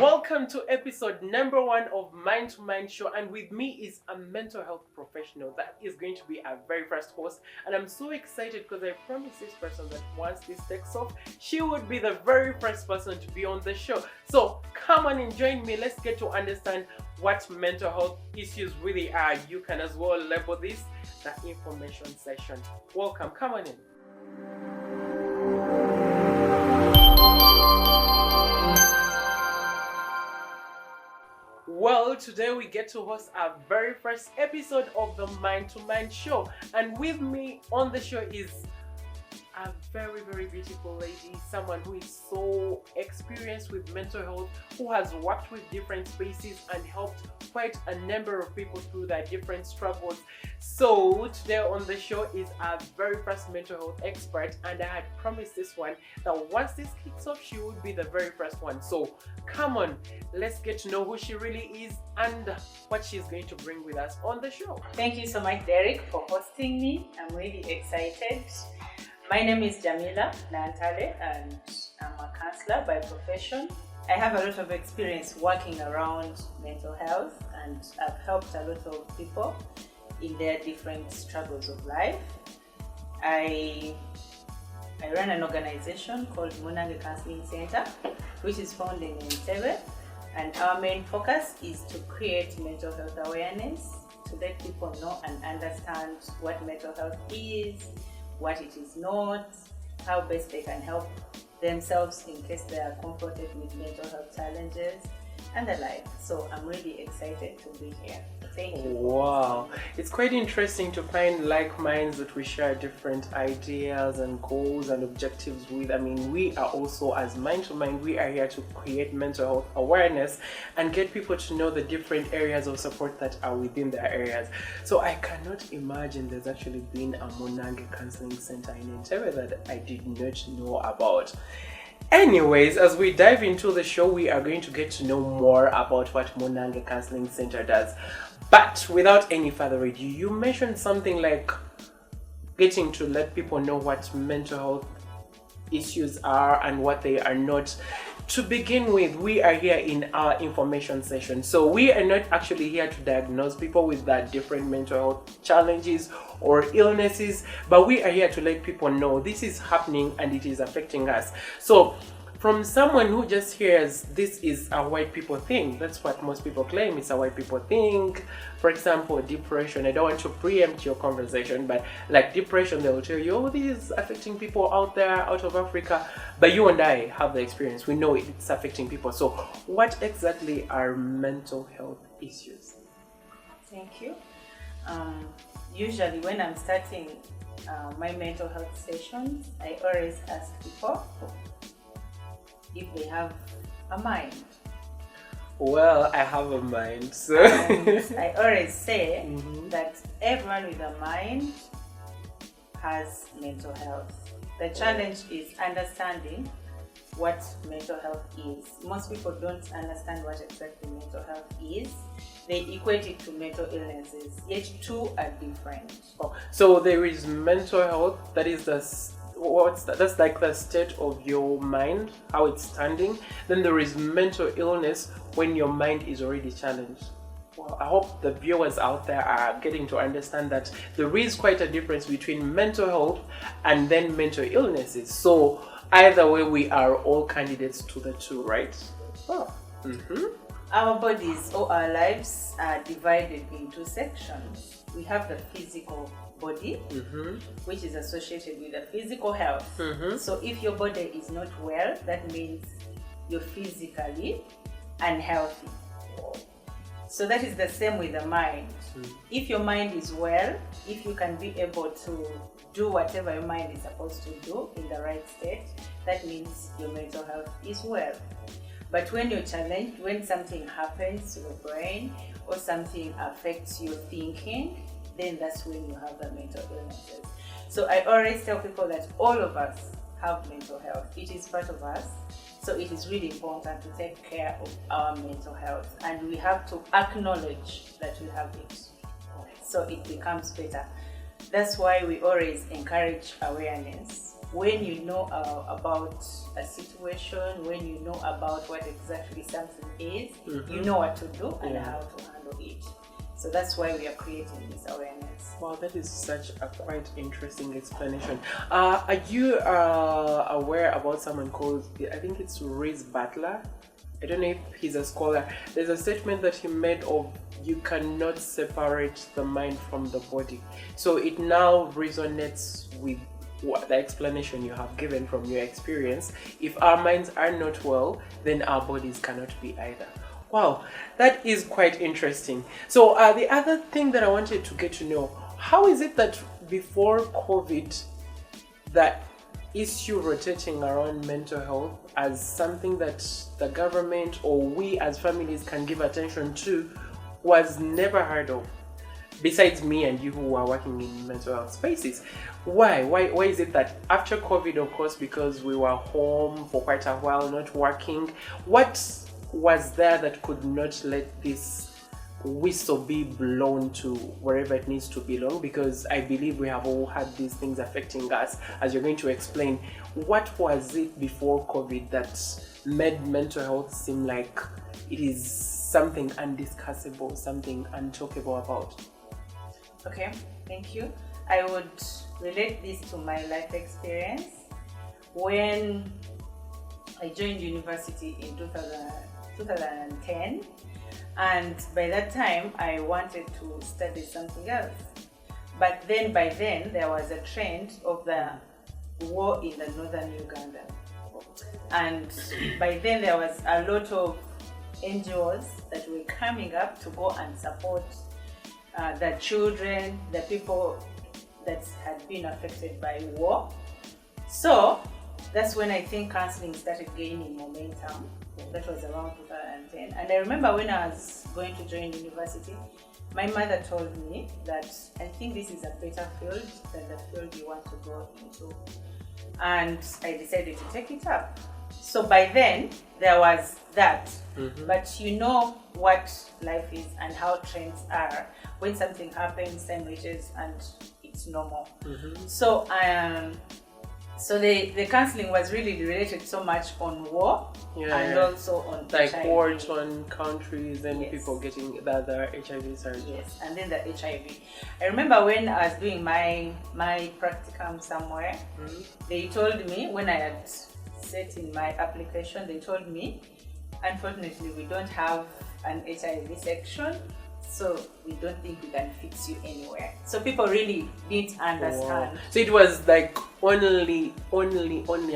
Welcome to episode number 1 of Mind to Mind Show, and with me is a mental health professional that is going to be our very first host. And I'm so excited because I promised this person that once this takes off, she would be the very first person to be on the show. So come on and join me. Let's get to understand what mental health issues really are. You can as well label this the information session. Welcome, come on in. Well, today we get to host our very first episode of the Mind to Mind Show, and with me on the show is a very, very beautiful lady, someone who is so experienced with mental health, who has worked with different spaces and helped quite a number of people through their different struggles. So today on the show is our very first mental health expert, and I had promised this one that once this kicks off, she would be the very first one. So come on, let's get to know who she really is and what she's going to bring with us on the show. Thank you so much, Derrick, for hosting me. I'm really excited. My name is JAMILLAH Nantale, and I'm a counsellor by profession. I have a lot of experience working around mental health, and I've helped a lot of people in their different struggles of life. I run an organization called Munange Counseling Center, which is founded in Entebbe, and our main focus is to create mental health awareness, to let people know and understand what mental health is, what it is not, how best they can help themselves in case they are confronted with mental health challenges and the like. So I'm really excited to be here. Thank you. Wow, it's quite interesting to find like minds that we share different ideas and goals and objectives with. I mean, we are also, as Mind to Mind, we are here to create mental health awareness and get people to know the different areas of support that are within their areas. So I cannot imagine there's actually been a Munange Counseling Center in Entebbe that I did not know about. Anyways, as we dive into the show, we are going to get to know more about what Munange Counseling Center does. But without any further ado, you mentioned something like getting to let people know what mental health issues are and what they are not. To begin with, we are here in our information session. So we are not actually here to diagnose people with that different mental health challenges or illnesses, but we are here to let people know this is happening and it is affecting us. So from someone who just hears this is a white people thing, that's what most people claim, it's a white people thing. For example, depression, I don't want to preempt your conversation, but like depression, they'll tell you, oh, this is affecting people out there, out of Africa. But you and I have the experience, we know it's affecting people. So what exactly are mental health issues? Thank you. Usually when I'm starting my mental health sessions, I always ask people if they have a mind. Well, I have a mind, so I always say that everyone with a mind has mental health. The challenge is understanding what mental health is. Most people don't understand what exactly mental health is. They equate it to mental illnesses, yet two are different. Oh, so there is mental health, that is that's like the state of your mind, how it's standing. Then there is mental illness when your mind is already challenged. Well, I hope the viewers out there are getting to understand that there is quite a difference between mental health and then mental illnesses. So either way, we are all candidates to the two, right? Oh. Our bodies or our lives are divided into sections. We have the physical body, which is associated with the physical health. So if your body is not well, that means you're physically unhealthy. So that is the same with the mind. If your mind is well, if you can be able to do whatever your mind is supposed to do in the right state, that means your mental health is well. But when you're challenged, when something happens to your brain or something affects your thinking, then that's when you have the mental illnesses. So I always tell people that all of us have mental health. It is part of us. So it is really important to take care of our mental health, and we have to acknowledge that we have it, so it becomes better. That's why we always encourage awareness when you know about a situation, when you know about what exactly something is, you know what to do and how to handle it. So that's why we are creating this awareness. Wow, that is such a quite interesting explanation. Are you aware about someone called, I think it's Rhys Butler? I don't know if he's a scholar. There's a statement that he made of you cannot separate the mind from the body. So it now resonates with the explanation you have given from your experience. If our minds are not well, then our bodies cannot be either. Wow, that is quite interesting. So the other thing that I wanted to get to know, how is it that before COVID, that issue rotating around mental health as something that the government or we as families can give attention to was never heard of, besides me and you who are working in mental health spaces? Why is it that after COVID, of course, because we were home for quite a while not working, what was there that could not let this whistle be blown to wherever it needs to belong? Because I believe we have all had these things affecting us, as you're going to explain. What was it before COVID that made mental health seem like it is something undiscussable, something untalkable about? Okay, thank you. I would relate this to my life experience. When I joined university in 2010, and by that time I wanted to study something else. But then by then there was a trend of the war in the northern Uganda. And by then there was a lot of NGOs that were coming up to go and support the children, the people that had been affected by war. So that's when I think counseling started gaining momentum. That was around 2010. And I remember when I was going to join university, my mother told me that I think this is a better field than the field you want to go into. And I decided to take it up. So by then, there was that. But you know what life is and how trends are. When something happens, time reaches and it's normal. So the counseling was really related so much on war and also on like HIV. wars on countries and people getting the other HIV surgery. Yes, and then the HIV. I remember when I was doing my practicum somewhere, they told me, when I had set in my application, they told me, unfortunately we don't have an HIV section, so we don't think we can fix you anywhere. So people really didn't understand. Wow. So it was like only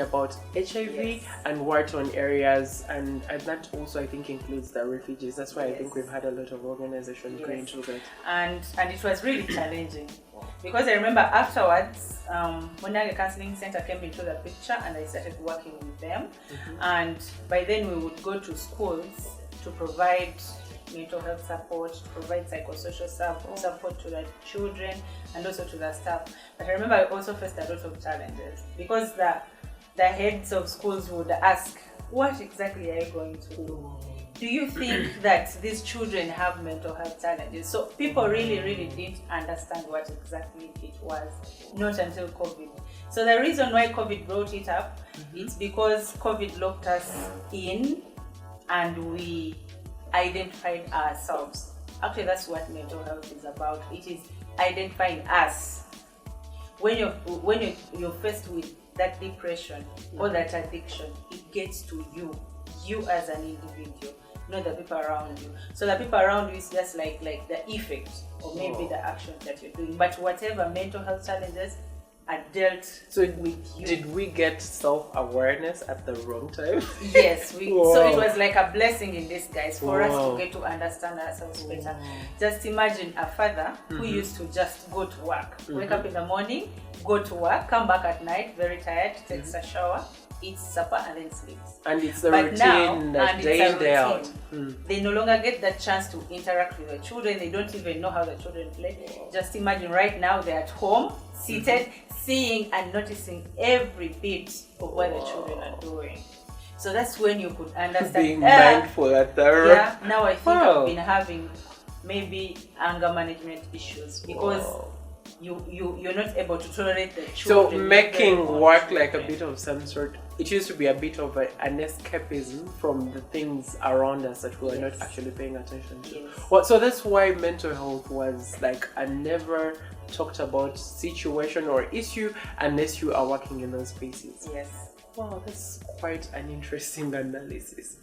about HIV and war-torn areas, and that also I think includes the refugees. That's why I think we've had a lot of organizations going through that. And it was really challenging, because I remember afterwards, when the counseling center came into the picture and I started working with them, and by then we would go to schools to provide mental health support, to provide psychosocial support to the children and also to the staff. But I remember I also faced a lot of challenges, because the heads of schools would ask, what exactly are you going to do? Do you think that these children have mental health challenges? So people really didn't understand what exactly it was, not until COVID. So the reason why COVID brought it up, it's because COVID locked us in and we identified ourselves. Actually, that's what mental health is about. It is identifying us. When you're faced with that depression or that addiction, it gets to you as an individual, not the people around you. So the people around you is just like the effect or maybe the actions that you're doing. But whatever mental health challenges are dealt with you. Did we get self-awareness at the wrong time? Yes, so it was like a blessing in disguise for us to get to understand ourselves better. Just imagine a father who used to just go to work, wake up in the morning, go to work, come back at night very tired, takes a shower, eats supper and then sleeps. And it's the routine, day in, day out. They no longer get that chance to interact with the children. They don't even know how the children play. Just imagine right now they're at home, seated, seeing and noticing every bit of what the children are doing. So that's when you could understand. Being mindful at the now I think I've been having maybe anger management issues, because you're not able to tolerate the So children. making work like a bit of some sort, it used to be a bit of an escapism from the things around us that we are not actually paying attention to. Yes. Well, so that's why mental health was like a never talked about situation or issue unless you are working in those spaces. Yes. Wow, that's quite an interesting analysis.